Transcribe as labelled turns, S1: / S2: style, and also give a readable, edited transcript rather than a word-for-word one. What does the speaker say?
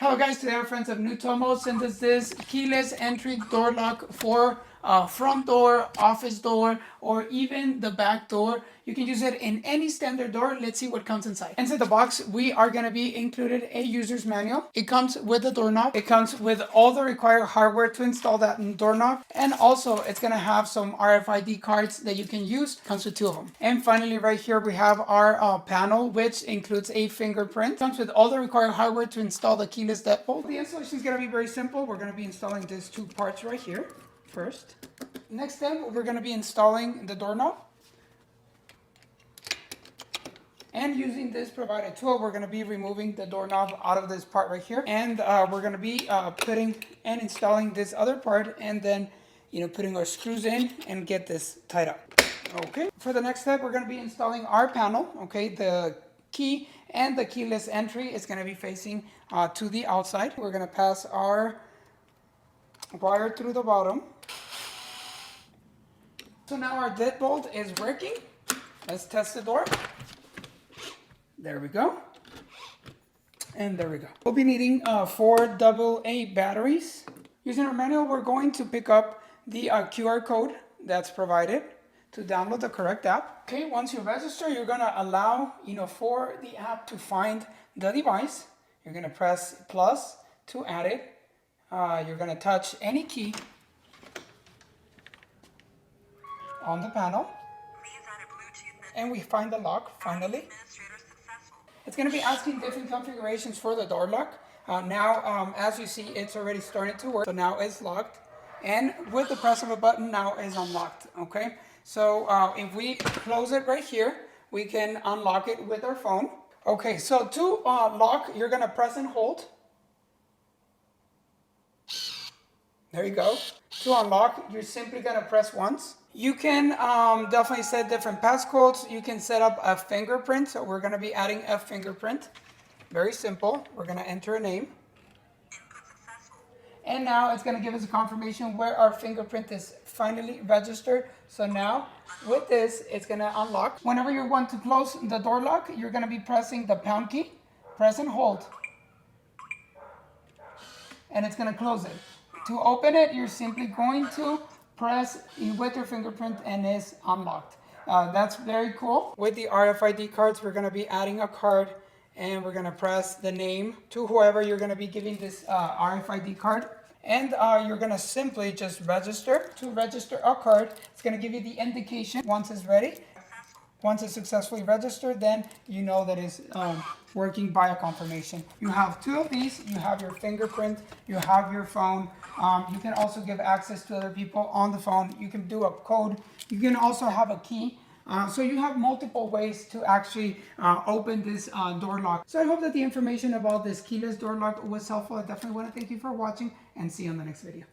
S1: Hello guys, today our friends of Nutomo sent us this keyless entry door lock for front door, office door, or even the back door. You can use it in any standard door. Let's see what comes inside. Inside the box, we are going to be included a user's manual. It comes with the doorknob. It comes with all the required hardware to install that doorknob. And also, it's going to have some RFID cards that you can use. Comes with 2 of them. And finally, right here, we have our panel, which includes a fingerprint. Comes with all the required hardware to install the keyless deadbolt. The installation is going to be very simple. We're going to be installing these 2 parts right here first. Next step, we're going to be installing the doorknob. And using this provided tool, we're going to be removing the doorknob out of this part right here. And we're going to be putting and installing this other part, and then, putting our screws in and get this tied up. Okay. For the next step, we're going to be installing our panel. Okay. The key and the keyless entry is going to be facing to the outside. We're going to pass our wire through the bottom. So now our deadbolt is working. Let's test the door. There we go. And there we go. We'll be needing 4 AA batteries. Using our manual, we're going to pick up the QR code that's provided to download the correct app. Okay, once you register, you're going to allow, for the app to find the device. You're going to press plus to add it. You're going to touch any key on the panel. And we find the lock, finally. It's going to be asking different configurations for the door lock. Now, as you see, it's already started to work. So now it's locked. And with the press of a button, now it's unlocked. Okay. So if we close it right here, we can unlock it with our phone. Okay. So to lock, you're going to press and hold. There you go. To unlock, you're simply going to press once. You can definitely set different passcodes. You can set up a fingerprint. So we're going to be adding a fingerprint. Very simple. We're going to enter a name. And now it's going to give us a confirmation where our fingerprint is finally registered. So now with this, it's going to unlock. Whenever you want to close the door lock, you're going to be pressing the pound key. Press and hold. And it's going to close it. To open it, you're simply going to press with your fingerprint and it's unlocked. That's very cool. With the RFID cards, we're going to be adding a card and we're going to press the name to whoever you're going to be giving this RFID card. And you're going to simply just register. To register a card, it's going to give you the indication once it's ready. Once it's successfully registered, then you know that it's working by a confirmation. You have 2 of these. You have your fingerprint. You have your phone. You can also give access to other people on the phone. You can do a code. You can also have a key. So you have multiple ways to actually open this door lock. So I hope that the information about this keyless door lock was helpful. I definitely want to thank you for watching and see you on the next video.